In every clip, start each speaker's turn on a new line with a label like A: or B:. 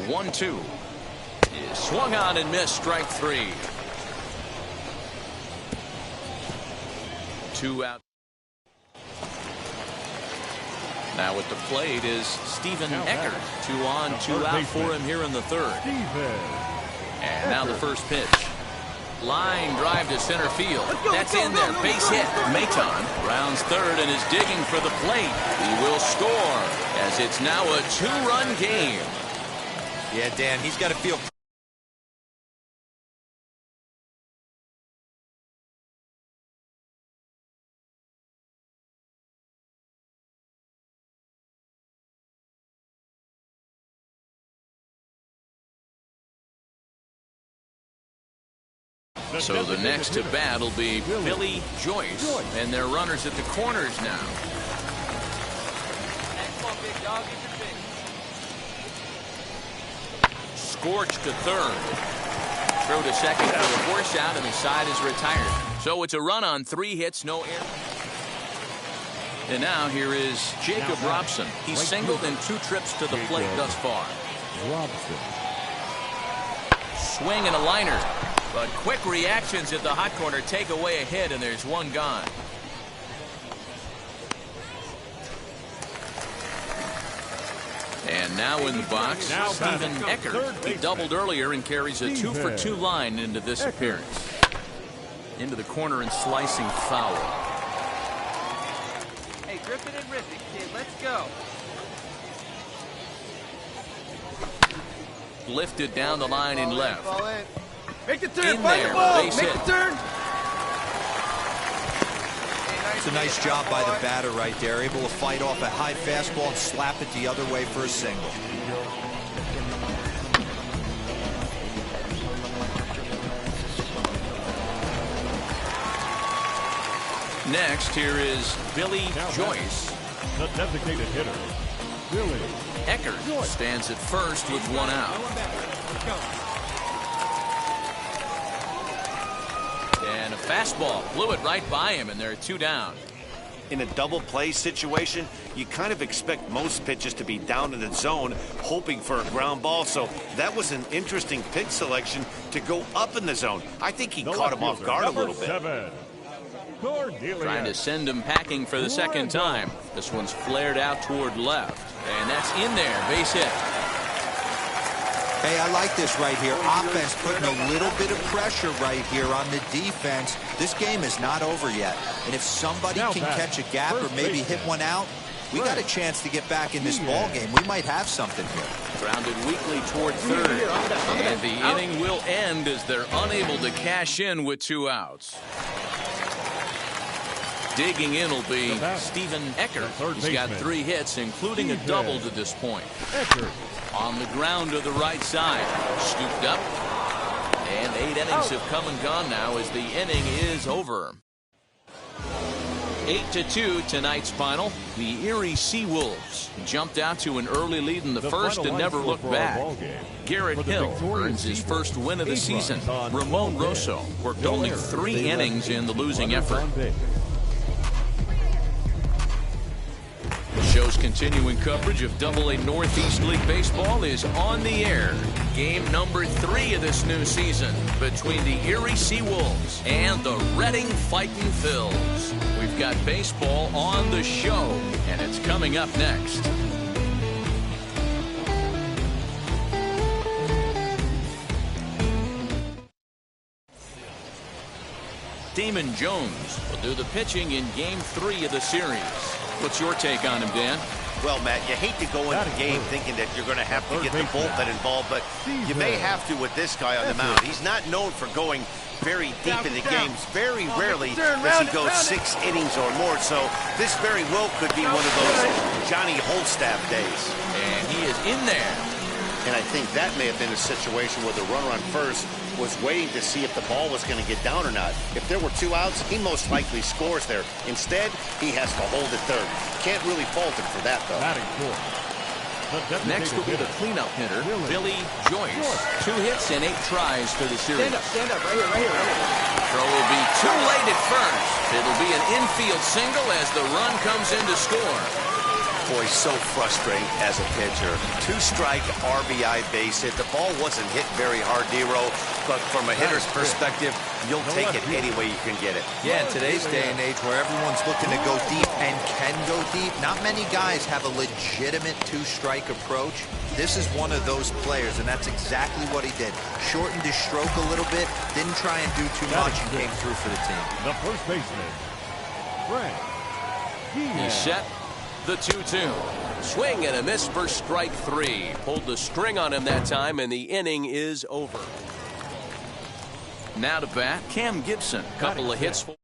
A: 1-2. Is swung on and missed. Strike 3. 2 out. Now at the plate is Stephen Eckert. 2 on, 2 out for him here in the third. And now the first pitch. Line drive to center field. That's in there. Base hit. Maton rounds third and is digging for the plate. He will score as it's now a 2-run game.
B: Yeah, Dan, he's got to feel.
A: So the next to bat will be Billy Joyce, and they're runners at the corners now. Scorched to third. Throw to second for the force out, and the side is retired. So it's a run on 3 hits, no error. And now here is Jacob Robson. He's singled in 2 trips to the plate thus far. Swing and a liner. But quick reactions at the hot corner take away a hit, and there's 1 gone. And now in the box, Stephen Eckert. He doubled earlier and carries a 2-for-2 line into this appearance. Into the corner and slicing foul.
C: Hey, grip it and rip it, kid. Let's go.
A: Lifted down the line in left.
C: Make the turn,
A: in
C: find
A: there,
C: the ball,
A: base
C: make
A: hit.
C: the turn.
B: It's a nice job by the batter right there, able to fight off a high fastball and slap it the other way for a single.
A: Next, here is Billy Joyce.
D: The designated hitter, Billy
A: Eckert stands at first with 1 out. And a fastball blew it right by him, and there are 2 down.
E: In a double play situation, you kind of expect most pitches to be down in the zone, hoping for a ground ball. So that was an interesting pitch selection to go up in the zone. I think he caught him off guard a little bit.
A: Trying to send him packing for the second time. This one's flared out toward left, and that's in there. Base hit.
B: Hey, I like this right here. Offense putting a little bit of pressure right here on the defense. This game is not over yet. And if somebody can catch a gap or maybe hit one out, we got a chance to get back in this ball game. We might have something here.
A: Grounded weakly toward third. And the inning will end as they're unable to cash in with 2 outs. Digging in will be Stephen Eckert. He's got 3 hits, including a double to this point. On the ground to the right side. Scooped up. And 8 innings have come and gone now as the inning is over. 8-2 tonight's final. The Erie Seawolves jumped out to an early lead in the first and never looked back. Garrett Hill earns his first win of the season. Ramon Rosso worked only 3 innings in the losing effort. The show's continuing coverage of AA Northeast League Baseball is on the air. Game number 3 of this new season between the Erie Seawolves and the Reading Fightin' Phils. We've got baseball on the show, and it's coming up next. Damon Jones will do the pitching in Game 3 of the series. What's your take on him, Dan?
E: Well, Matt, you hate to go into the game thinking that you're going to have to get the bullpen involved, but you may have to with this guy on the mound. He's not known for going very deep in the games. Very rarely does he go 6 innings or more, so this very well could be one of those Johnny Holstaff days.
A: And he is in there.
E: And I think that may have been a situation where the runner on first was waiting to see if the ball was going to get down or not. If there were 2 outs, he most likely scores there. Instead, he has to hold at third. Can't really fault him for that, though.
A: Next will be the cleanup hitter, Billy Joyce. 2 hits and 8 tries for the series.
C: Stand up, right here.
A: Throw will be too late at first. It'll be an infield single as the run comes in to score.
E: Boy, so frustrating as a pitcher. Two-strike RBI base hit. The ball wasn't hit very hard, Dero, but from a hitter's perspective, you'll take it any way you can get it.
B: Yeah, in today's day and age where everyone's looking to go deep and can go deep, not many guys have a legitimate two-strike approach. This is one of those players, and that's exactly what he did. Shortened his stroke a little bit, didn't try and do too much, and came through for the team.
D: The first baseman, Frank.
A: He's set. The 2-2. Swing and a miss for strike 3. Pulled the string on him that time, and the inning is over. Now to bat, Cam Gibson. Couple of hits for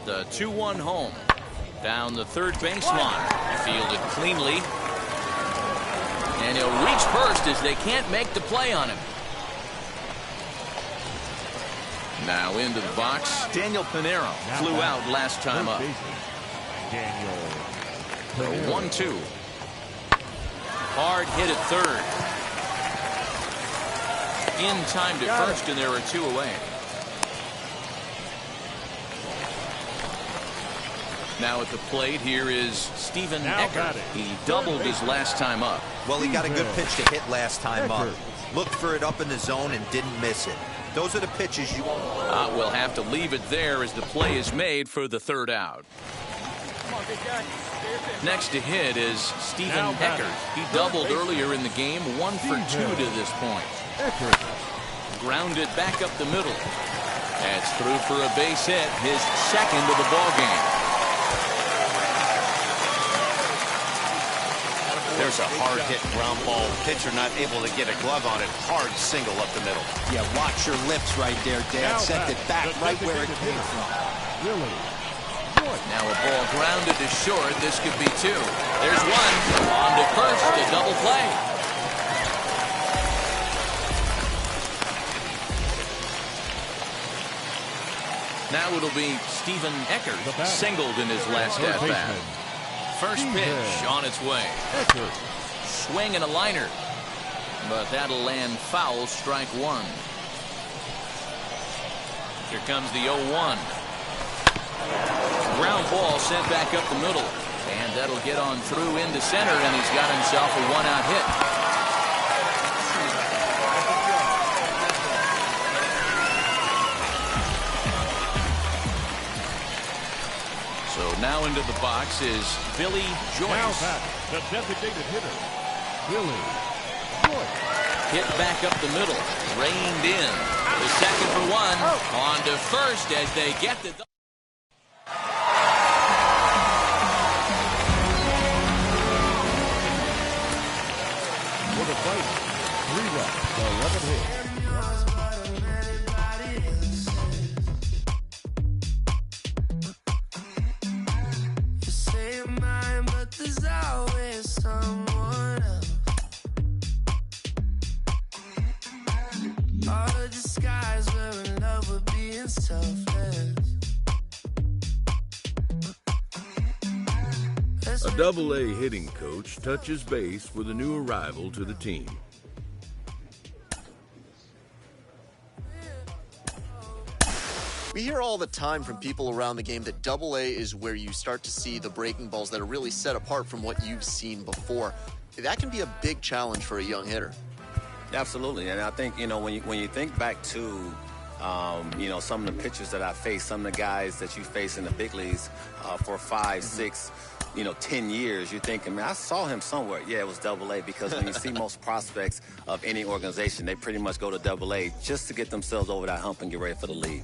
A: the 2-1 home. Down the third baseline. Fielded cleanly. And he'll reach first as they can't make the play on him. Now into the box. Daniel Pinero flew out last time up.
D: Daniel.
A: 1-2. Hard hit at third. In time to first, and there are 2 away. Now at the plate, here is Stephen Eckert. He doubled his last time up.
B: Well, he got a good pitch to hit last time up. Looked for it up in the zone and didn't miss it. Those are the pitches you want.
A: We'll have to leave it there as the play is made for the third out. Next to hit is Stephen Eckert. He doubled earlier in the game, 1 for 2 to this point. Grounded back up the middle. That's through for a base hit, his second of the ball game.
E: There's a hard-hit ground ball. Pitcher not able to get a glove on it. Hard single up the middle.
B: Yeah, watch your lips right there, Dad. Sent it back right where it came from.
A: Now a ball grounded to short. This could be 2. There's 1. On to first, a double play. Now it'll be Stephen Eckert, singled in his last at-bat. First pitch on its way. Swing and a liner. But that'll land foul, strike 1. Here comes the 0-1. Ground ball sent back up the middle. And that'll get on through into center, and he's got himself a 1-out hit. So now into the box is Billy Joyce.
D: Now back, the designated hitter, Billy Joyce.
A: Hit back up the middle. Reined in. The second for 1. On to first as they get the...
D: For the fight, 3 runs, 11 hits.
F: A Double-A hitting coach touches base with a new arrival to the team.
G: We hear all the time from people around the game that Double-A is where you start to see the breaking balls that are really set apart from what you've seen before. That can be a big challenge for a young hitter.
H: Absolutely, and I think, when you think back to, some of the pitchers that I faced, some of the guys that you face in the big leagues for 5, 6, 10 years, you're thinking, man, I saw him somewhere. Yeah, it was Double-A, because when you see most prospects of any organization, they pretty much go to Double-A just to get themselves over that hump and get ready for the league.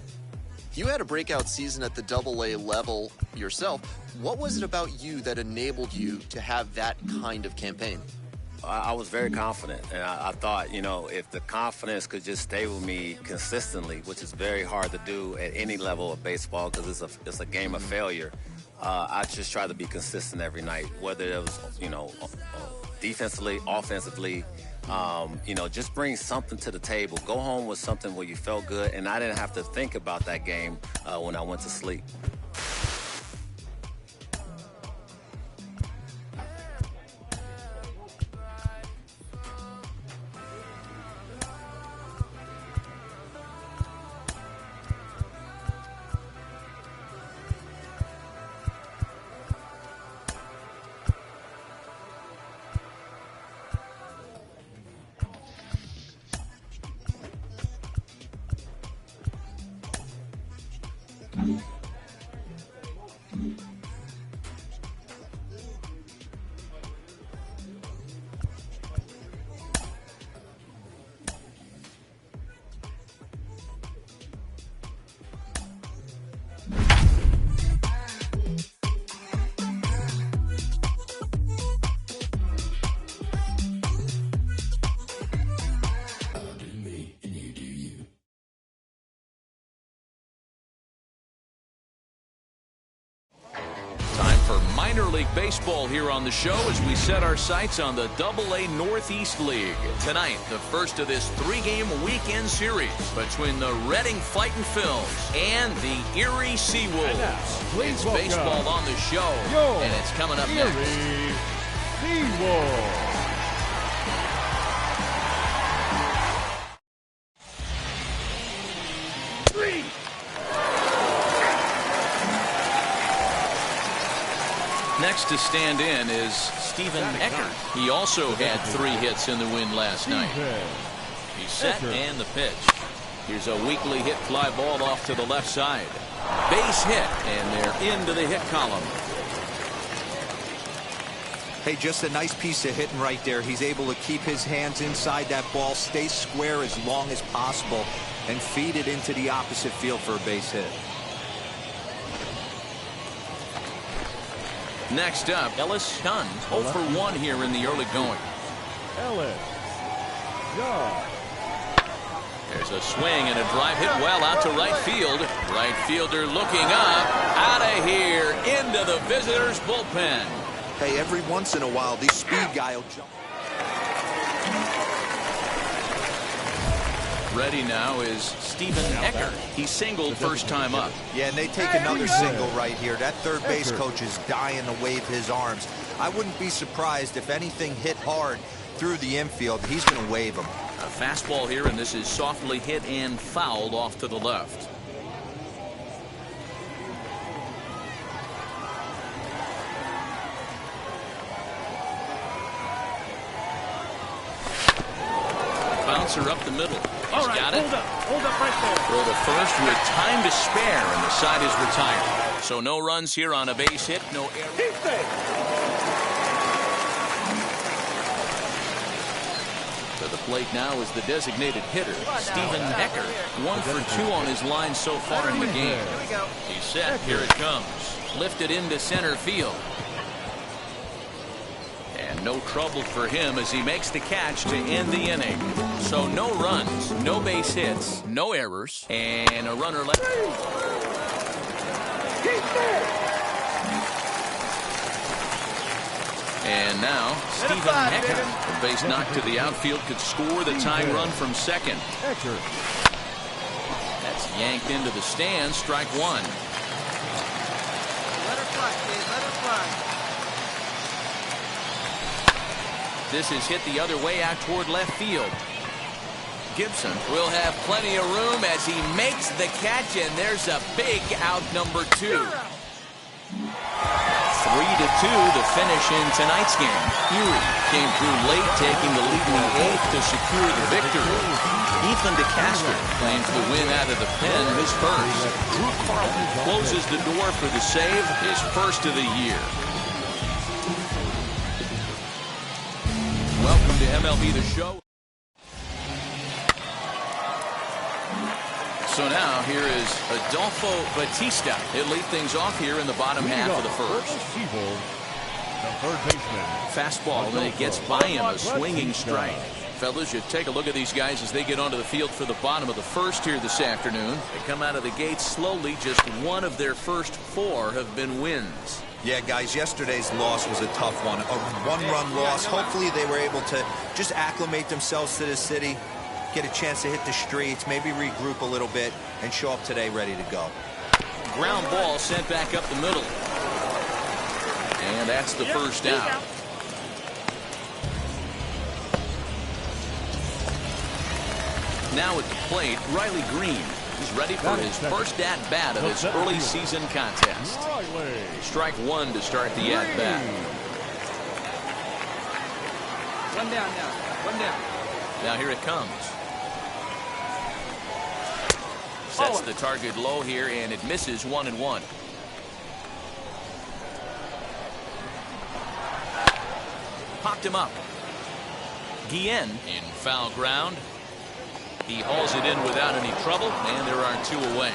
G: You had a breakout season at the Double-A level yourself. What was it about you that enabled you to have that kind of campaign?
H: I was very confident, and I thought, if the confidence could just stay with me consistently, which is very hard to do at any level of baseball because it's a game of failure, I just try to be consistent every night, whether it was, defensively, offensively, just bring something to the table. Go home with something where you felt good, and I didn't have to think about that game when I went to sleep.
A: Minor League Baseball here on the show as we set our sights on the AA Northeast League. Tonight, the first of this 3-game weekend series between the Reading Fightin' Phils and the Erie Seawolves. It's baseball on the show, and it's coming up next.
D: Seawolves.
A: Next to stand in is Stephen Eckert. He also had 3 hits in the win last night. He's set and the pitch. Here's a weakly hit fly ball off to the left side. Base hit, and they're into the hit column.
B: Hey, just a nice piece of hitting right there. He's able to keep his hands inside that ball, stay square as long as possible, and feed it into the opposite field for a base hit.
A: Next up, Ellis Dunn, 0 for 1 here in the early going.
D: Ellis Dunn.
A: There's a swing and a drive hit well out to right field. Right fielder looking up, out of here, into the visitors' bullpen.
B: Hey, every once in a while, these speed guys will jump.
A: Ready now is Stephen Eckert. He singled first time up.
B: Yeah, and they take another single right here. That third base coach is dying to wave his arms. I wouldn't be surprised if anything hit hard through the infield. He's going to wave them.
A: A fastball here, and this is softly hit and fouled off to the left. Bouncer up the middle. He's got it.
D: Hold up right there.
A: Throw to first with time to spare, and the side is retired. So no runs here on a base hit, no error. To the plate now is the designated hitter, Stephen Eckert. 1 for 2 on his line so far in the game. He's set. Here it comes. Lifted into center field. And no trouble for him as he makes the catch to end the inning. So no runs, no base hits, no errors, and a runner left. And now, Stephen Eckert, a base knock to the outfield, could score the tying run from second. That's yanked into the stands, strike 1.
C: Let her fly, Dave, let her fly.
A: This is hit the other way out toward left field. Gibson will have plenty of room as he makes the catch, and there's a big out number 2. 3-2 the finish in tonight's game. Erie came through late, taking the lead in the 8th to secure the victory. Ethan DeCaster claims the win out of the pen, his first. Drew Carlton closes the door for the save, his first of the year. Welcome to MLB The Show. So now here is Adolfo Batista. He'll lead things off here in the bottom half of the first.
D: The third baseman.
A: Fastball, and then it gets by him, a swinging strike. Fellas, you take a look at these guys as they get onto the field for the bottom of the first here this afternoon. They come out of the gate slowly. Just one of their first 4 have been wins.
B: Yeah, guys, yesterday's loss was a tough one. A one-run loss. Hopefully they were able to just acclimate themselves to the city, get a chance to hit the streets, maybe regroup a little bit, and show up today ready to go.
A: Ground ball sent back up the middle. And that's the first down. Now at the plate, Riley Green. He's ready for his first at-bat of his early season contest. Strike 1 to start the at-bat.
C: 1 down now. 1 down.
A: Now here it comes. Sets the target low here, and it misses 1-1. Popped him up. Guillen in foul ground. He hauls it in without any trouble, and there are 2 away.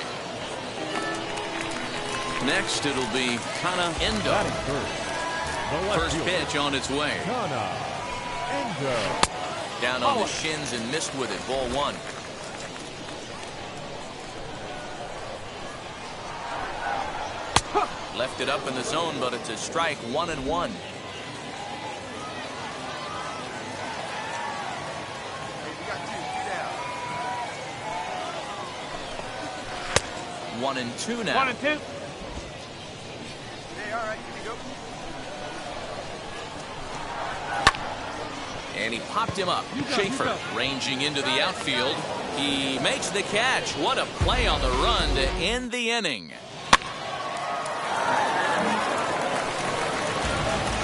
A: Next, it'll be Kana Endo. First pitch on its way. Down on the shins and missed with it. Ball 1. Left it up in the zone, but it's a strike. 1-1. One and two now.
C: 1-2.
E: Hey, all right, here we go.
A: And he popped him up. Schaefer ranging into the outfield. He makes the catch. What a play on the run to end the inning.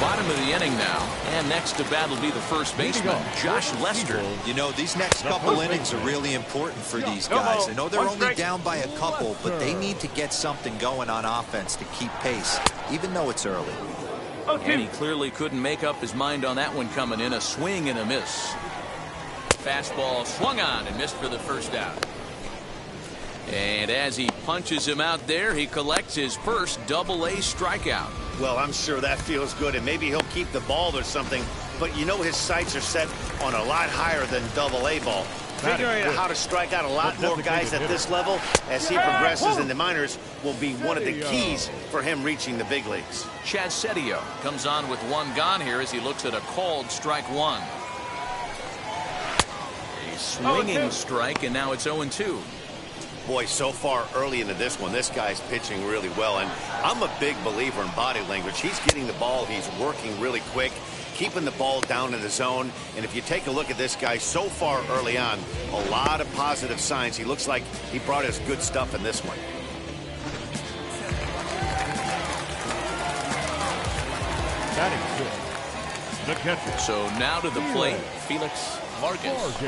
A: Bottom of the inning now. And next to bat will be the first baseman, Josh Lester.
B: You know, these next couple innings are really important for these guys. I know they're only down by a couple, but they need to get something going on offense to keep pace, even though it's early.
A: And he clearly couldn't make up his mind on that one coming in. A swing and a miss. Fastball swung on and missed for the first out. And as he punches him out there, he collects his first Double-A strikeout.
E: Well, I'm sure that feels good, and maybe he'll keep the ball or something, but you know his sights are set on a lot higher than Double-A ball. Figuring out how to strike out a lot more guys at this level as he progresses in the minors will be one of the keys for him reaching the big leagues.
A: Chad Setio comes on with 1 gone here as he looks at a called strike 1. A swinging strike, and now it's 0-2.
E: Boy, so far early into this one, this guy's pitching really well, and I'm a big believer in body language. He's getting the ball, he's working really quick, keeping the ball down in the zone, and if you take a look at this guy so far early on, a lot of positive signs. He looks like he brought us good stuff in this one.
D: The catcher.
A: So now to the plate, Felix Vargas.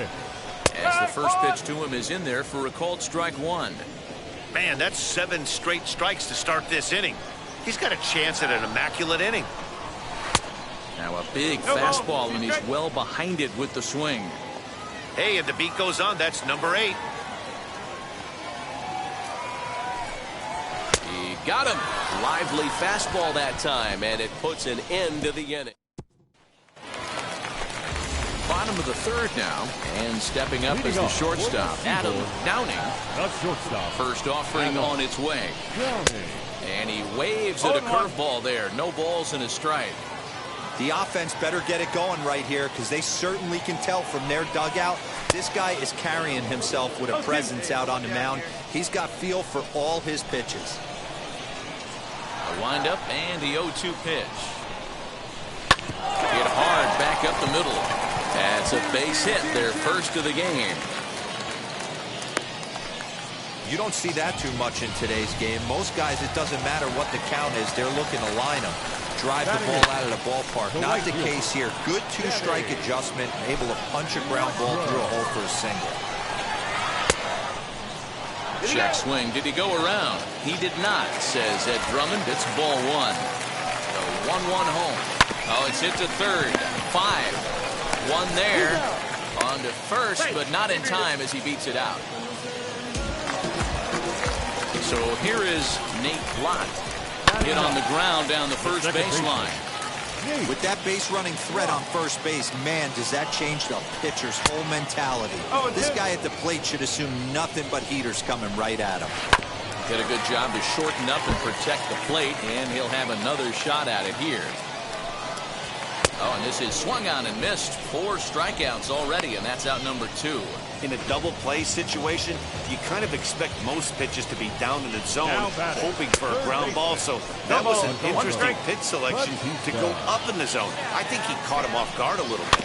A: As the first pitch to him is in there for a called strike 1.
E: Man, that's 7 straight strikes to start this inning. He's got a chance at an immaculate inning.
A: Now a big fastball, and he's well behind it with the swing.
E: Hey, and the beat goes on. That's number 8.
A: He got him. Lively fastball that time, and it puts an end to the inning. Bottom of the 3rd now, and stepping up as the shortstop, Adam Downing. First offering on its way. And he waves at a curveball there. No balls and a strike.
B: The offense better get it going right here, because they certainly can tell from their dugout this guy is carrying himself with a presence out on the mound. He's got feel for all his pitches.
A: A windup and the 0-2 pitch. Hit hard back up the middle. That's a base hit, their first of the game.
B: You don't see that too much in today's game. Most guys, it doesn't matter what the count is, they're looking to line them, drive the ball out of the ballpark. Not the case here. Good 2-strike adjustment, able to punch a ground ball through a hole for a single.
A: Check swing. Did he go around? He did not, says Ed Drummond. It's ball 1. The 1-1 home. Oh, it's hit to third. 5. 1 there. On to first, but not in time as he beats it out. So here is Nate Lott. Hit on the ground down the first baseline.
B: With that base running threat on first base, man, does that change the pitcher's whole mentality. This guy at the plate should assume nothing but heaters coming right at him.
A: Did a good job to shorten up and protect the plate, and he'll have another shot at it here. Oh, and this is swung on and missed. 4 strikeouts already, and that's out number 2.
E: In a double play situation, you kind of expect most pitches to be down in the zone, hoping for a ground ball. So that was an interesting pitch selection to go up in the zone. I think he caught him off guard a little bit.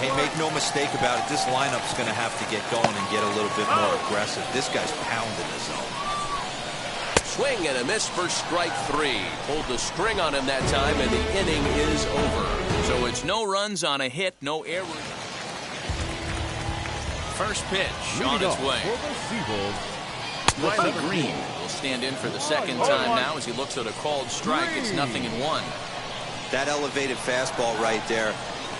B: Hey, make no mistake about it. This lineup's going to have to get going and get a little bit more aggressive. This guy's pounding the zone.
A: Swing and a miss for strike 3. Pulled the string on him that time, and the inning is over. So it's no runs on a hit, no errors. First pitch on its way. Riley Green will stand in for the second time now as he looks at a called strike. It's 0-1.
B: That elevated fastball right there,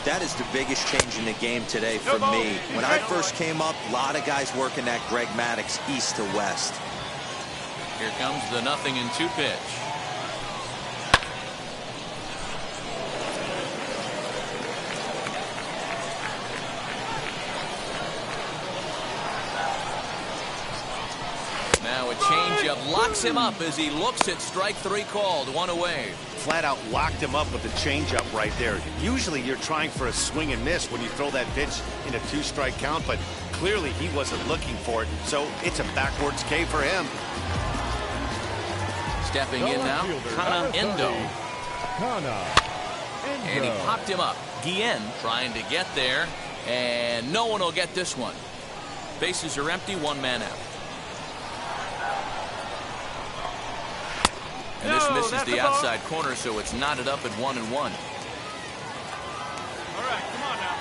B: that is the biggest change in the game today for me. When I first came up, a lot of guys working that Greg Maddux east to west.
A: Here comes the 0-2 pitch. Now a changeup locks him up as he looks at strike 3 called. 1 away.
E: Flat out locked him up with the changeup right there. Usually you're trying for a swing and miss when you throw that pitch in a 2-strike count, but clearly he wasn't looking for it, so it's a backwards K for him.
A: Stepping in now, Kana Endo. And he popped him up. Guillen trying to get there, and no one will get this one. Bases are empty, 1 man out. And this misses the outside corner, so it's knotted up at 1-1.
C: All right, come on now.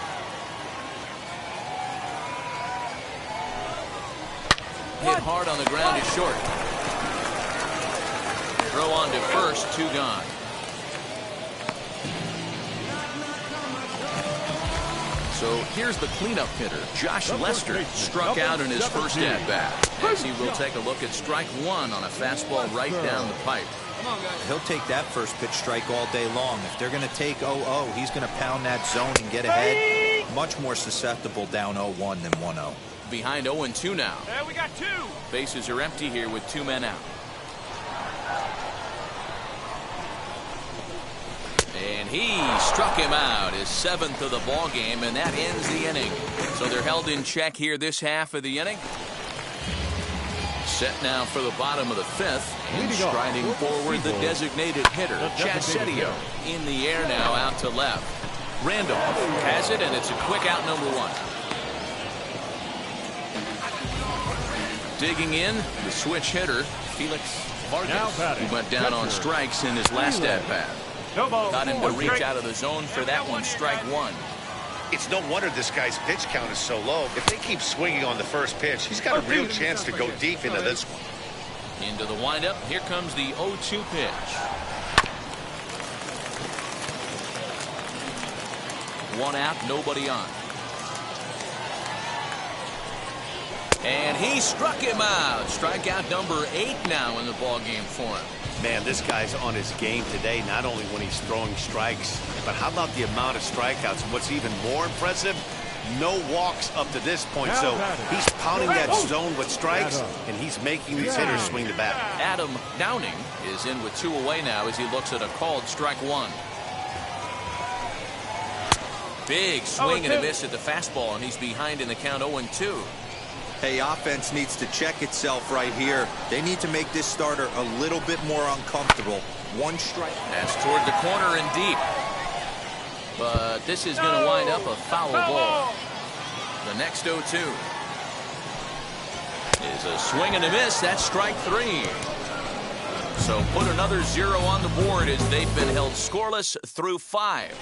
A: Hit hard on the ground is short. Throw on to first, 2 gone. So here's the cleanup hitter. Josh Lester struck out in his first at-bat, as he will take a look at strike 1 on a fastball right down the pipe.
B: He'll take that first pitch strike all day long. If they're going to take 0-0, he's going to pound that zone and get ahead. Much more susceptible down 0-1 than 1-0.
A: Behind 0-2 now.
C: There we got 2.
A: Bases are empty here with 2 men out. And he struck him out, his 7th of the ball game, and that ends the inning. So they're held in check here this half of the inning. Set now for the bottom of the 5th, and striding forward the designated hitter, Chassetio, in the air now out to left. Randolph has it, and it's a quick out, number 1. Digging in, the switch hitter, Felix Vargas, who went down on strikes in his last at-bat. Got him to reach out of the zone for that one, strike 1.
E: It's no wonder this guy's pitch count is so low. If they keep swinging on the first pitch, he's got a real chance to go deep into this one.
A: Into the windup. Here comes the 0-2 pitch. 1 out, nobody on. And he struck him out. Strikeout number 8 now in the ball game for him.
E: Man, this guy's on his game today, not only when he's throwing strikes, but how about the amount of strikeouts? And what's even more impressive, no walks up to this point. So he's pounding that zone with strikes, and he's making these hitters swing the bat.
A: Adam Downing is in with 2 away now as he looks at a called strike 1. Big swing and a miss at the fastball, and he's behind in the count 0-2.
B: Hey, offense needs to check itself right here. They need to make this starter a little bit more uncomfortable. 1 strike.
A: That's toward the corner and deep. But this is going to wind up a foul ball. The next 0-2 is a swing and a miss. That's strike 3. So put another 0 on the board as they've been held scoreless through 5.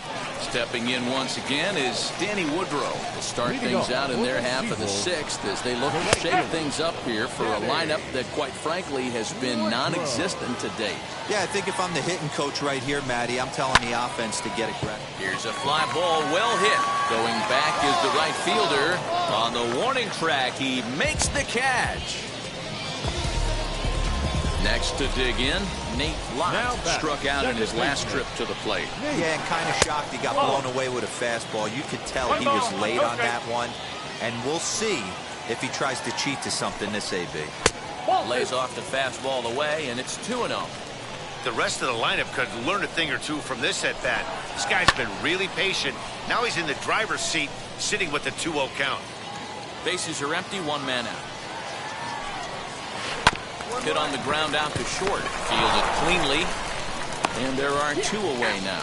A: Stepping in once again is Danny Woodrow to start things out in their half of the 6th as they look to shake things up here for a lineup that, quite frankly, has been non-existent to date.
B: Yeah, I think if I'm the hitting coach right here, Matty, I'm telling the offense to get aggressive.
A: Here's a fly ball, well hit. Going back is the right fielder. On the warning track, he makes the catch. Next to dig in, Nate Lott struck out in his last trip to the plate.
B: Yeah, and kind of shocked he got blown away with a fastball. You could tell he was late on that one. And we'll see if he tries to cheat to something this AB.
A: Lays off the fastball away, and it's 2-0.
E: The rest of the lineup could learn a thing or two from this at-bat. This guy's been really patient. Now he's in the driver's seat, sitting with the 2-0 count.
A: Bases are empty, 1 man out. Hit on the ground out to short. Fielded cleanly. And there are 2 away now.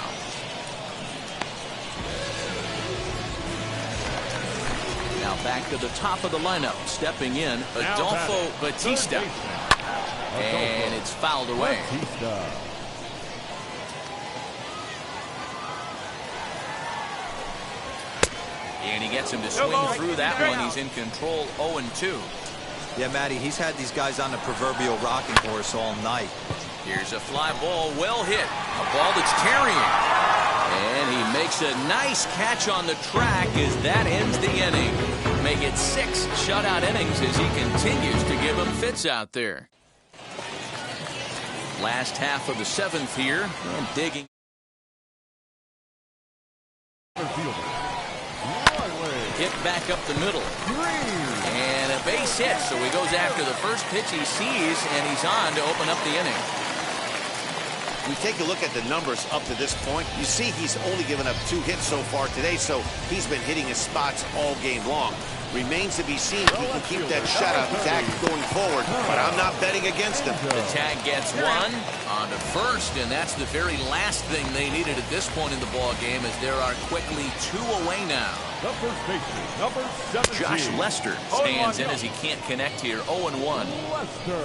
A: Now back to the top of the lineup. Stepping in, Adolfo Batista. And it's fouled away. And he gets him to swing through that one. He's in control, 0-2.
B: Yeah, Matty, he's had these guys on the proverbial rocking horse all night.
A: Here's a fly ball, well hit. A ball that's carrying. And he makes a nice catch on the track as that ends the inning. Make it 6 shutout innings as he continues to give them fits out there. Last half of the 7th here, and digging. Hit back up the middle. And a base hit, so he goes after the first pitch he sees, and he's on to open up the inning.
E: We take a look at the numbers up to this point. You see he's only given up 2 hits so far today, so he's been hitting his spots all game long. Remains to be seen if he can keep that shutout attack going forward, but I'm not betting against him.
A: The tag gets 1 on to first, and that's the very last thing they needed at this point in the ball game, as there are quickly 2 away now.
D: The first baseman, number 17.
A: Josh Lester stands in as he can't connect here, 0-1.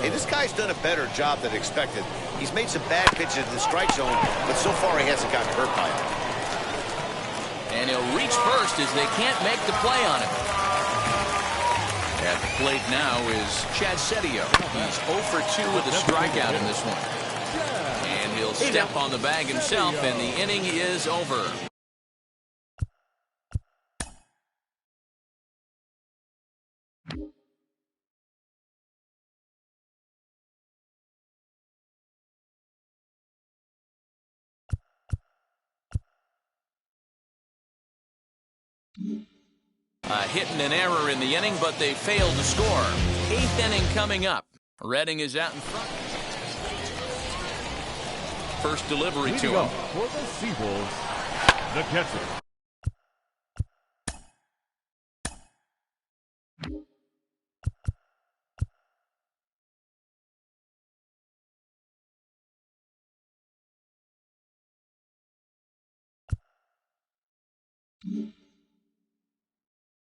E: Hey, this guy's done a better job than expected. He's made some bad pitches in the strike zone, but so far he hasn't gotten hurt by it.
A: And he'll reach first as they can't make the play on him. At the plate now is Chad Setio. He's 0 for 2 with a strikeout in this one. And he'll step on the bag himself, and the inning is over. A hit and an error in the inning, but they failed to score. 8th inning coming up. Redding is out in front. First delivery to him.
D: For the Seawolves, the catcher.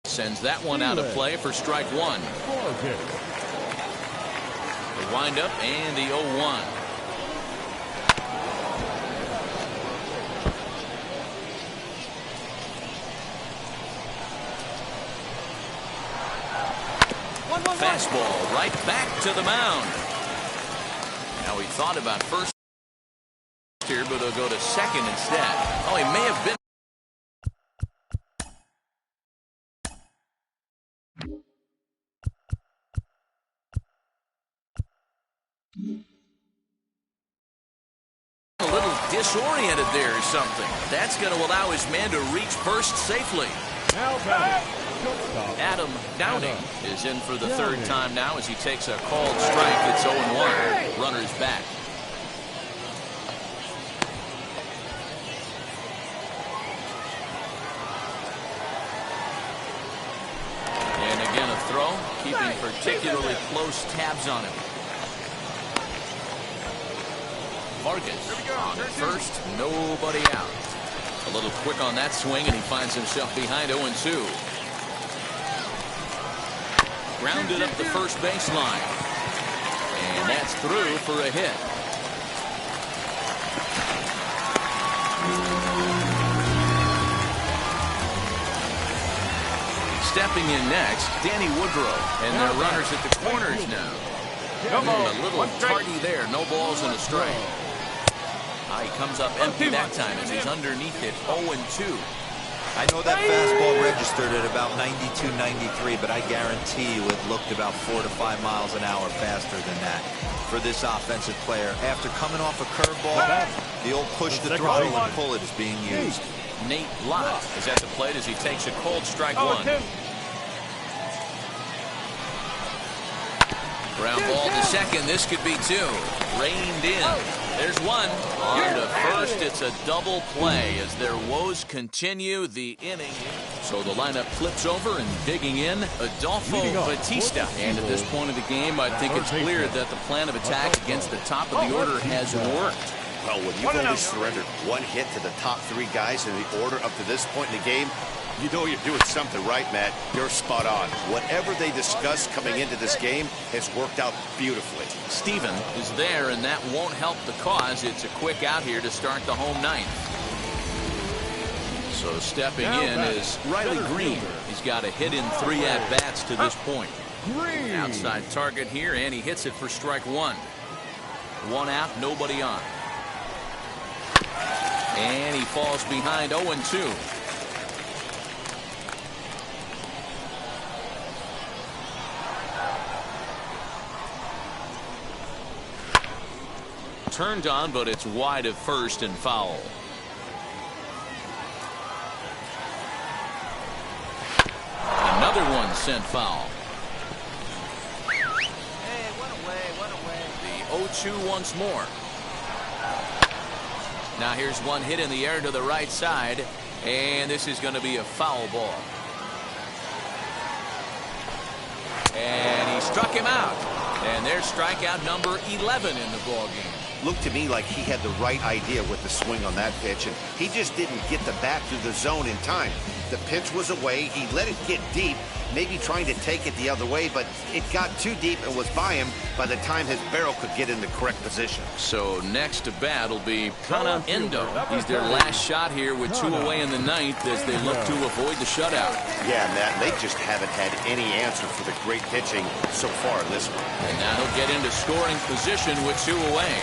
A: Sends that one out of play for strike 1. The windup and the 0-1. Fastball right back to the mound. Now he thought about first here, but he'll go to second instead. Oh, he may have been. A little disoriented there or something. That's going to allow his man to reach first safely. Adam Downing is in for the 3rd time now as he takes a called strike. It's 0-1. Runner's back. And again a throw, keeping particularly close tabs on him. Vargas on at first, nobody out. A little quick on that swing, and he finds himself behind 0-2. Grounded up the first baseline. And that's through for a hit. Stepping in next, Danny Woodrow. And their runners at the corners now. A little tardy there. No balls and a strike. He comes up empty that time as he's underneath it, 0-2.
B: I know that fastball registered at about 92, 93, but I guarantee you it looked about 4 to 5 miles an hour faster than that for this offensive player. After coming off a curveball, the old push the throttle and pull it is being used.
A: Nate Lott is at the plate as he takes a cold strike 1. Ground ball to second. This could be 2. Reined in. There's 1. On to first. It's a double play as their woes continue the inning. So the lineup flips over, and digging in, Adolfo Batista. And at this point of the game, I think it's clear that the plan of attack against the top of the order has worked.
E: Well, when you've only surrendered 1 hit to the top 3 guys in the order up to this point in the game, you know you're doing something right, Matt. You're spot on. Whatever they discussed coming into this game has worked out beautifully.
A: Steven is there, and that won't help the cause. It's a quick out here to start the home 9th. So stepping in is Riley Green. He's got a hit in 3 at-bats to this point.
D: 3.
A: Outside target here, and he hits it for strike 1. 1 out, nobody on. And he falls behind 0-2. Turned on, but it's wide of first and foul. Another one sent foul.
C: Hey, one away.
A: The 0-2 once more. Now here's one hit in the air to the right side, and this is going to be a foul ball. And he struck him out. And there's strikeout number 11 in the ballgame.
E: Looked to me like he had the right idea with the swing on that pitch, and he just didn't get the bat through the zone in time. The pitch was away. He let it get deep, maybe trying to take it the other way, but it got too deep and was by him by the time his barrel could get in the correct position.
A: So next to bat will be Kana Endo. He's their last shot here with 2 away in the 9th as they look to avoid the shutout.
E: Yeah, Matt, they just haven't had any answer for the great pitching so far in this one.
A: And now he'll get into scoring position with 2 away.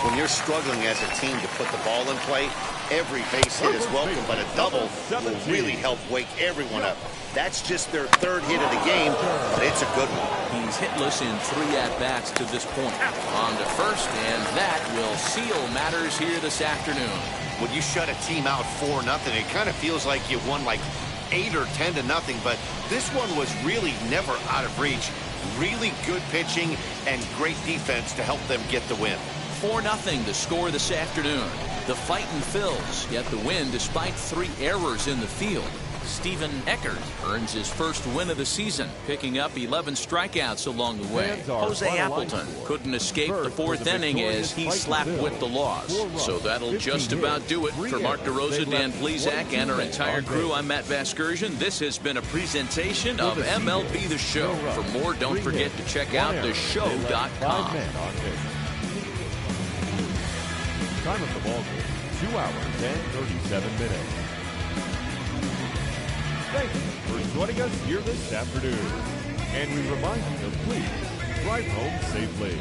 E: When you're struggling as a team to put the ball in play, every base hit is welcome, but a double will really help wake everyone up. That's just their 3rd hit of the game, but it's a good one.
A: He's hitless in 3 at-bats to this point. On to first, and that will seal matters here this afternoon.
E: When you shut a team out 4-0, it kind of feels like you won like 8 or 10-0, but this one was really never out of reach. Really good pitching and great defense to help them get the win.
A: 4-0 the score this afternoon. The fighting Phils get the win despite 3 errors in the field. Steven Eckert earns his first win of the season, picking up 11 strikeouts along the way. Jose Appleton couldn't escape the 4th inning as he slapped with the loss. So that'll just about do it. For Mark DeRosa, Dan Plesac, and our entire crew, I'm Matt Vasgersian. This has been a presentation of MLB The Show. For more, don't forget to check out theshow.com.
D: Time of the ball game, 2 hours and 37 minutes. Thank you for joining us here this afternoon. And we remind you to please drive home safely.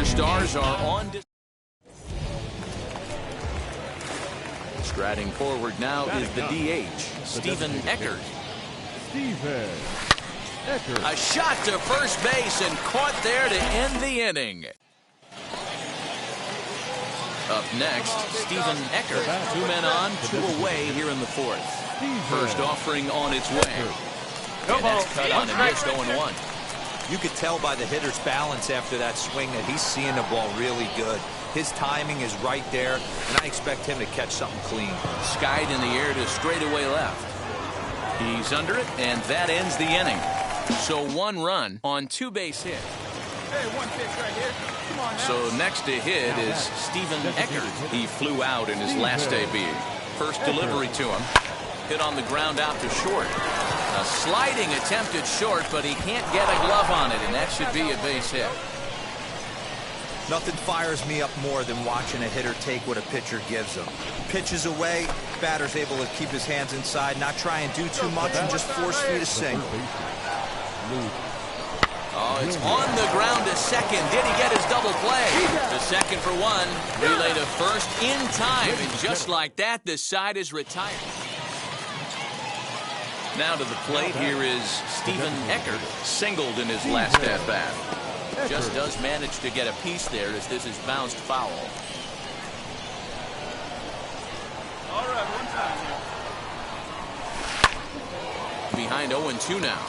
D: Stars are on.
A: Striding forward now is the DH, Stephen Eckert. A shot to first base and caught there to end the inning. Up next, Stephen Eckert. 2 men on, 2 away here in the 4th. First offering on its way. And that's cut on and missed 0-1.
B: You could tell by the hitter's balance after that swing that he's seeing the ball really good. His timing is right there, and I expect him to catch something clean.
A: Skied in the air to straightaway left. He's under it, and that ends the inning. So 1 run on 2 base hits.
C: Hey, 1 pitch right here. Come on now.
A: So next to hit is Stephen Eckert. He flew out in his last debut. First delivery to him. Hit on the ground out to short. A sliding attempt at short, but he can't get a glove on it, and that should be a base hit.
B: Nothing fires me up more than watching a hitter take what a pitcher gives him. Pitches away, batter's able to keep his hands inside, not try and do too much, and just force feed a single.
A: Oh, it's on the ground to second. Did he get his double play? The second for 1. Relay to first in time, and just like that, the side is retired. Now to the plate, here is Stephen Eckert, singled in his last at-bat. Just does manage to get a piece there as this is bounced foul.
C: All right, 1 time.
A: Behind 0-2 now.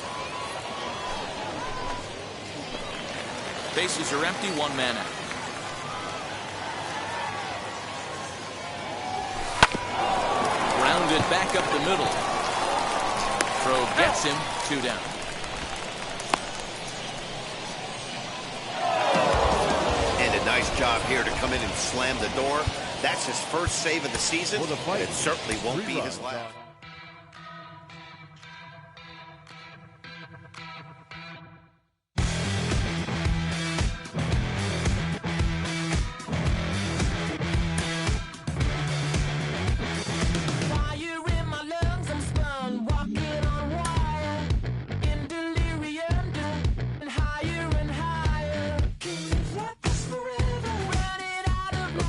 A: Bases are empty, 1 man out. Grounded back up the middle. Throw gets him, 2 down.
E: And a nice job here to come in and slam the door. That's his first save of the season. It certainly won't be his last.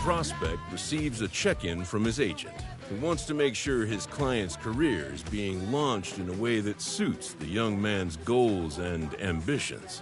F: Prospect receives a check-in from his agent, who wants to make sure his client's career is being launched in a way that suits the young man's goals and ambitions.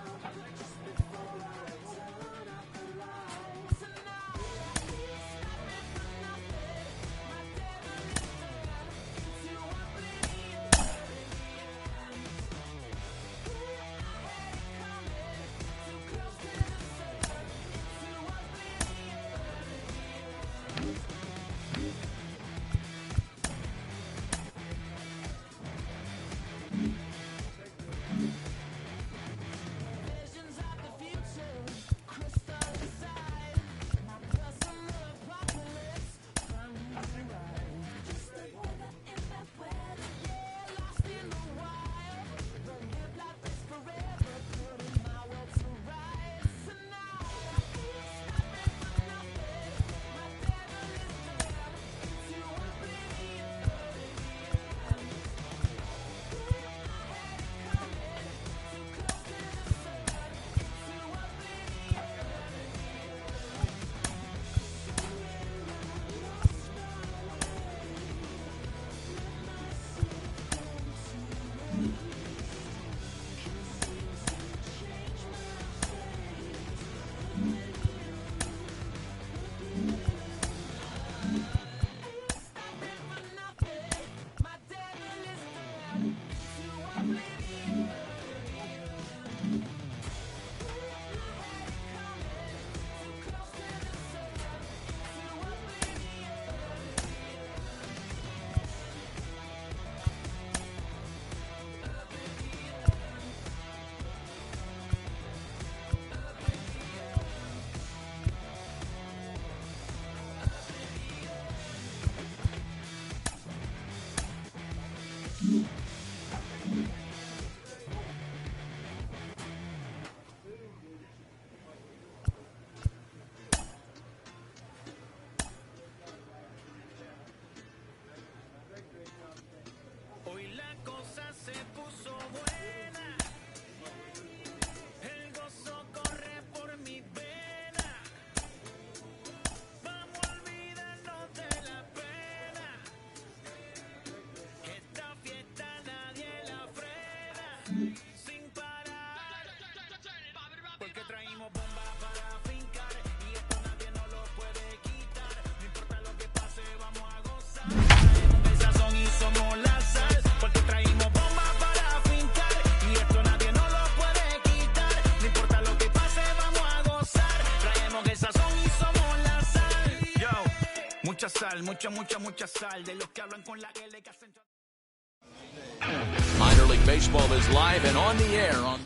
A: Minor League Baseball is live and on the air on.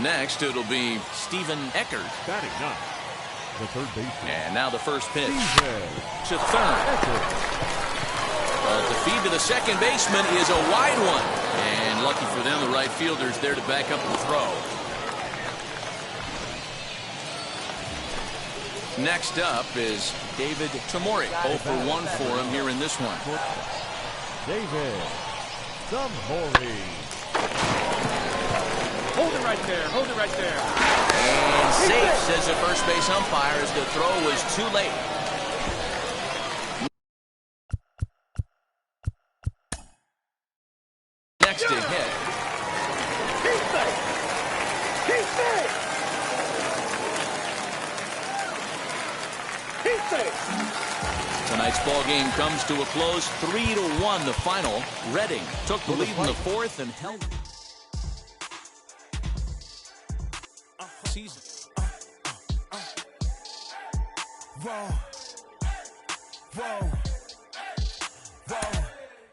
A: Next, it'll be Stephen Eckert.
D: Batting ninth, the third baseman.
A: And now the first pitch to third.
D: Eckert.
A: The feed to the second baseman is a wide one. And lucky for them, the right fielder's there to back up the throw. Next up is David Tamori. 0 for 1 for him here in this one.
D: David Tamori.
C: Hold it right there. Hold it right there.
A: And safe, says the first base umpire, as the throw was too late. Next to hit. Tonight's ball game comes to a close, 3-1 the final. Redding took the lead in the fourth and held season.
I: Whoa.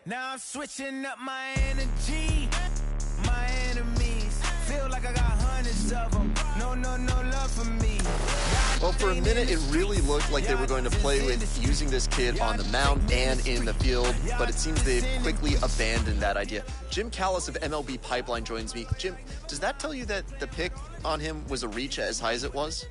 I: Now I'm switching up my energy. My enemies feel like I got hundreds of them. No love for me.
G: Well, for a minute, it really looked like they were going to play with using this kid on the mound and in the field, but it seems they've quickly abandoned that idea. Jim Callis of MLB Pipeline joins me. Jim, does that tell you that the pick on him was a reach as high as it was?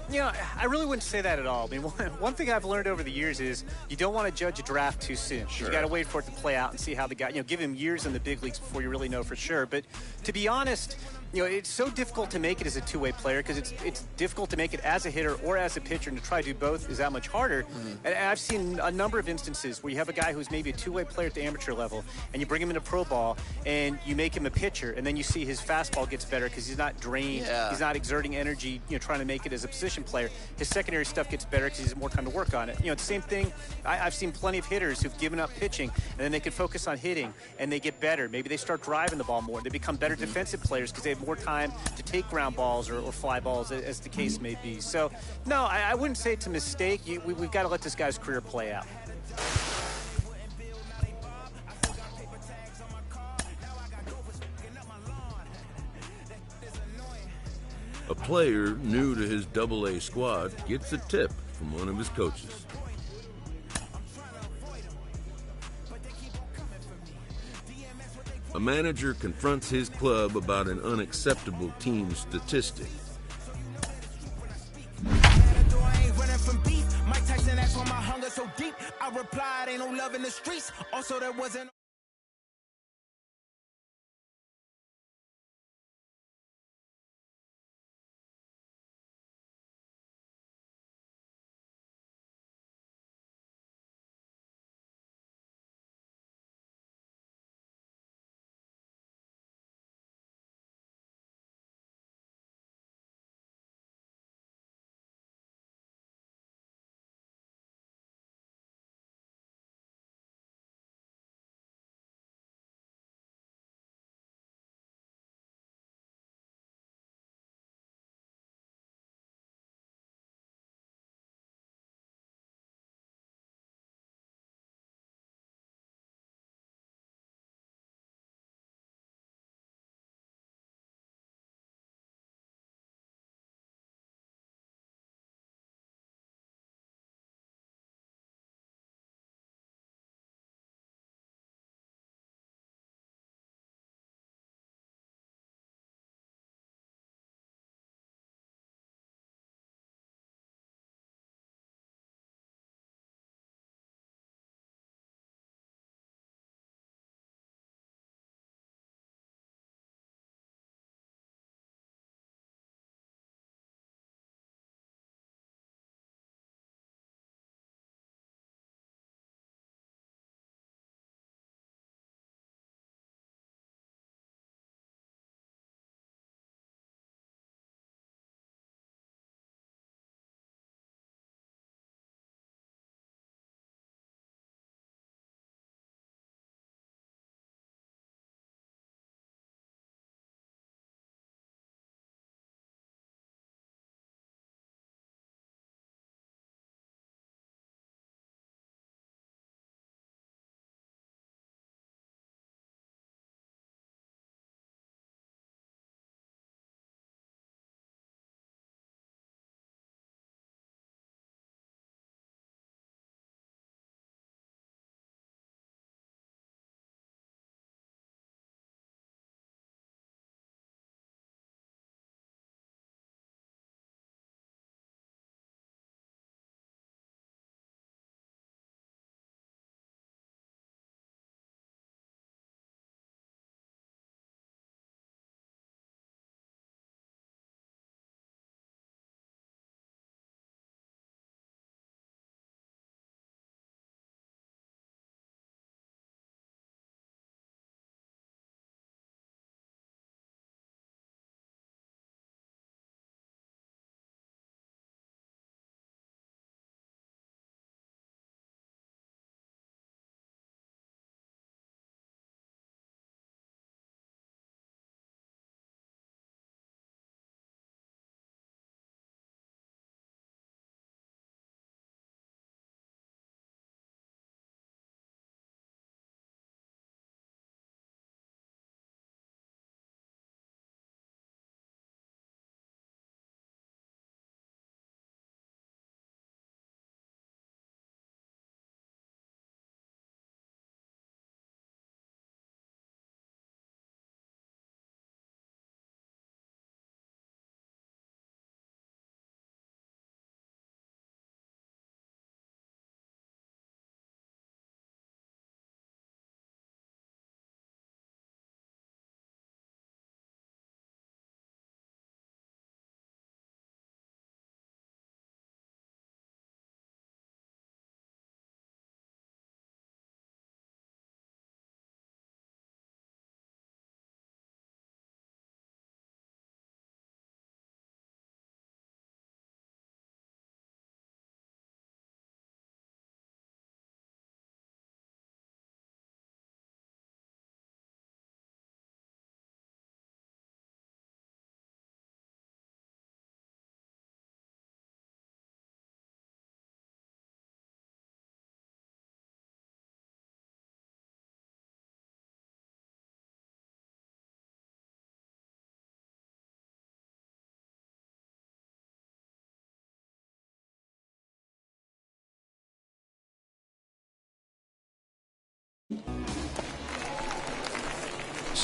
J: You know, I really wouldn't say that at all. I mean, one thing I've learned over the years is you don't want to judge a draft too soon.
G: Sure.
J: You got to wait for it to play out and see how the guy, give him years in the big leagues before you really know for sure. But to be honest, it's so difficult to make it as a two-way player because it's difficult to make it as a hitter or as a pitcher, and to try to do both is that much harder. And I've seen a number of instances where you have a guy who's maybe a two-way player at the amateur level, and you bring him into pro ball, and you make him a pitcher, and then you see his fastball gets better because he's not drained, he's not exerting energy, trying to make it as a position player. His secondary stuff gets better because he has more time to work on it. The same thing, I've seen plenty of hitters who've given up pitching, and then they can focus on hitting, and they get better. Maybe they start driving the ball more. They become better defensive players because they have more time to take ground balls or fly balls, as the case may be. So, no, I wouldn't say it's a mistake. We've got to let this guy's career play out.
F: A player new to his AA squad gets a tip from one of his coaches. A manager confronts his club about an unacceptable team statistic.
I: Mike Tyson asked why my hunger so deep. I replied, ain't no love in the streets. Also, there wasn't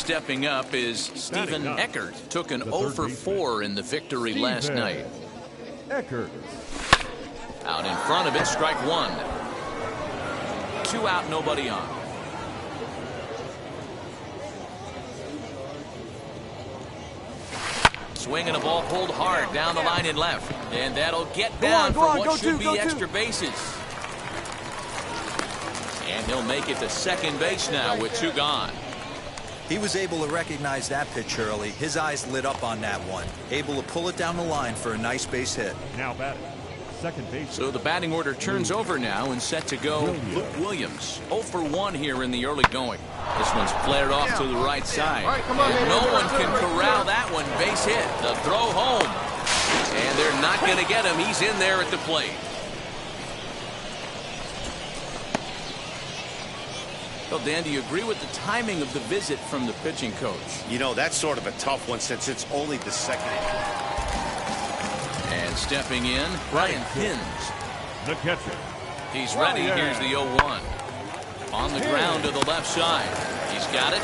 A: stepping up is Steven Eckert. Took an 0 for 4 in the victory last night.
D: Eckert.
A: Out in front of it, strike one. 2 out, nobody on. Swinging a ball pulled hard down the line in left. And that'll get down for what should be extra bases. And he'll make it to second base now with 2 gone.
B: He was able to recognize that pitch early. His eyes lit up on that one. Able to pull it down the line for a nice base hit.
D: Now batting, second base.
A: So the batting order turns over now and set to go. Luke Williams, 0 for 1 here in the early going. This one's flared off to the right side. And no one can corral that one. Base hit. The throw home. And they're not going to get him. He's in there at the plate. Well, Dan, do you agree with the timing of the visit from the pitching coach?
E: You know, that's sort of a tough one since it's only the second.
A: And stepping in, Brian Pins.
D: The catcher.
A: He's ready. Here's the 0-1. On the ground to the left side. He's got it.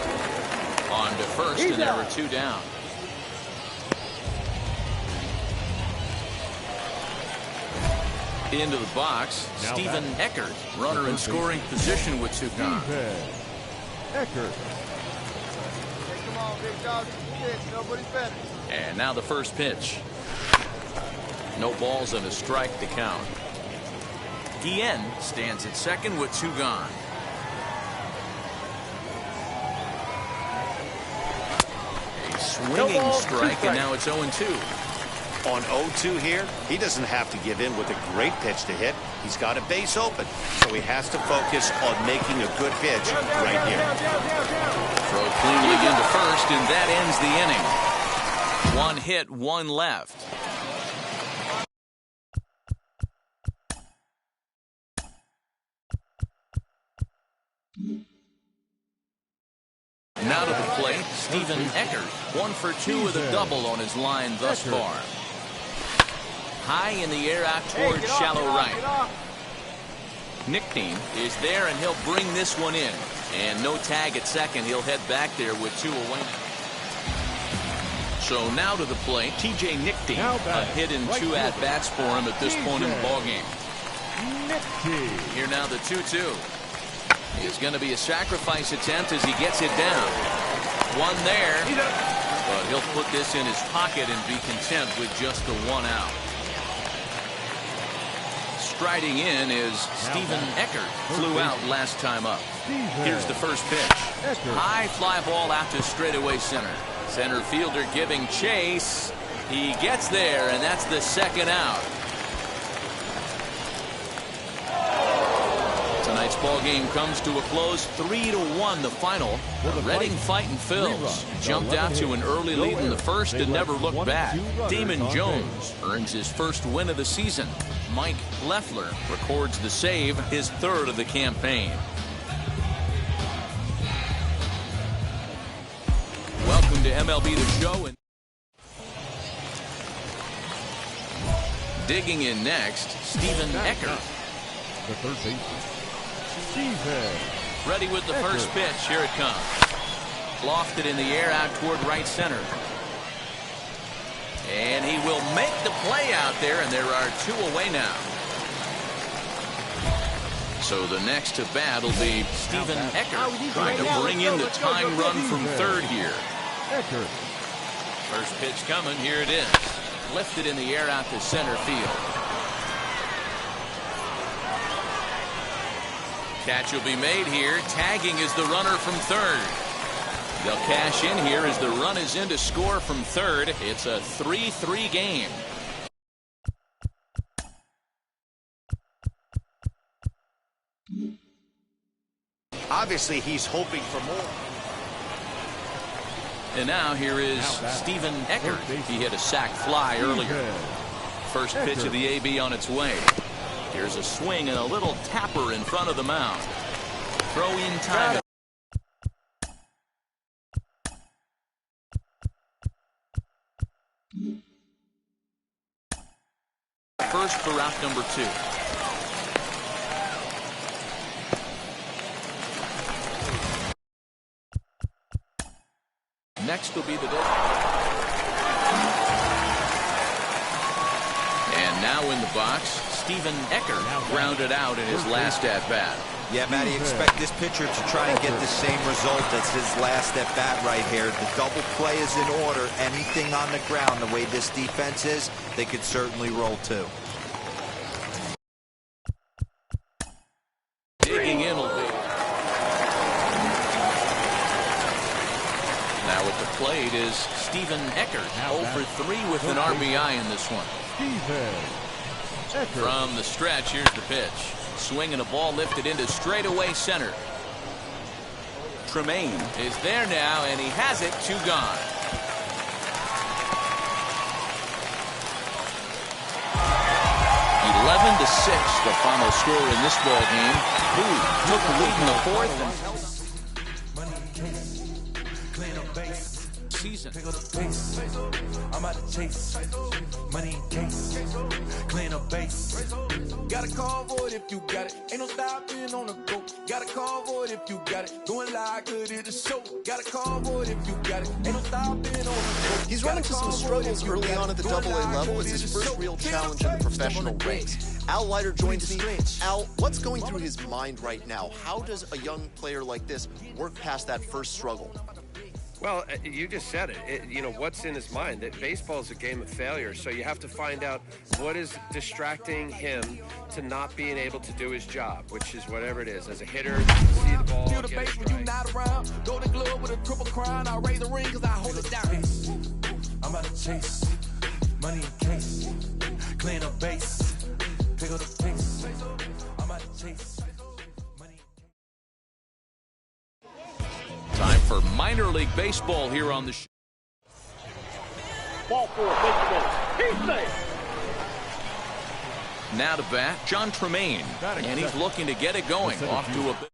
A: On to first, and there were 2 down. Into the box, Steven Eckert, runner in scoring position with 2 gone.
D: Eckert.
C: Come on, big dog. Nobody's better.
A: And now the first pitch. No balls and a strike to count. Guillen stands at second with 2 gone. A swinging strike, and now it's 0-2.
E: On 0-2 here, he doesn't have to give in with a great pitch to hit. He's got a base open, so he has to focus on making a good pitch right here.
A: Throw cleanly into first, and that ends the inning. 1 hit, 1 left. Now to the plate, Steven Eckert, 1 for 2 with a double on his line thus far. High in the air out towards shallow right. Nickteam is there, and he'll bring this one in. And no tag at second. He'll head back there with 2 away. So now to the plate, TJ Nickteam. A hit and 2 at-bats for him at this point in the ballgame. Here now the 2-2. It's going to be a sacrifice attempt as he gets it down. 1 there. But he'll put this in his pocket and be content with just the 1 out. Striding in is Steven Eckert. Flew out last time up. Here's the first pitch. High fly ball out to straightaway center. Center fielder giving chase. He gets there, and that's the 2nd out. Tonight's ball game comes to a close, 3-1 the final. Reading Fightin' Phils jumped out to an early lead in the first and never looked back. Damon Jones earns his first win of the season. Mike Leffler records the save, his 3rd of the campaign. Welcome to MLB The Show. And digging in next, Steven Eckert.
D: The third baseman.
A: Ready with the first pitch. Here it comes. Lofted in the air out toward right center. And he will make the play out there, and there are 2 away now. So the next to bat will be Steven Eckert, trying to bring in the tying run from 3rd here. First pitch coming. Here it is. Lifted in the air out to center field. Catch will be made here. Tagging is the runner from 3rd. They'll cash in here as the run is in to score from 3rd. It's a 3-3 game.
E: Obviously, he's hoping for more.
A: And now here is Steven Eckert. He hit a sac fly earlier. First pitch of the AB on its way. Here's a swing and a little tapper in front of the mound. Throw in time. First for route number 2. Next will be the And now in the box, Stephen Eckert grounded out in his last at-bat.
B: Yeah, Matty, expect this pitcher to try and get the same result as his last at-bat right here. The double play is in order. Anything on the ground, the way this defense is, they could certainly roll too.
A: Digging in will be. Now at the plate is Stephen Eckert, 0 for 3 with an RBI in this one. From the stretch, here's the pitch. Swinging a ball lifted into straightaway center. Tremaine is there now, and he has it. 2 gone. (11-6) the final score in this ball game. Who took the lead in the 4th and season.
I: I'm out to chase money in case, clean up base. Got a call for it if you got it. Ain't no stopping on the go. Got a call for it if you got it. Going live, good at the show. Got a call for it if you got it. Ain't no stopping on the go.
G: He's run into some struggles early on at the AA level. It's his first real challenge in the professional ranks. Al Leiter joins me. Al, what's going through his mind right now? How does a young player like this work past that first struggle?
K: Well, you just said it. You know, what's in his mind? That baseball is a game of failure, so you have to find out what is distracting him to not being able to do his job, which is whatever it is. As a hitter, see the ball,
I: Feel the bass when you not around. Golden glove with a triple crown. I raise the ring because I hold it down. I'm out to chase money in case, clean up base, pick up the pace. I'm out to chase.
A: Time for minor league baseball here on the show.
D: Ball 4, He's safe.
A: Now to bat, John Tremaine, and he's looking to get it going. Off to a bit.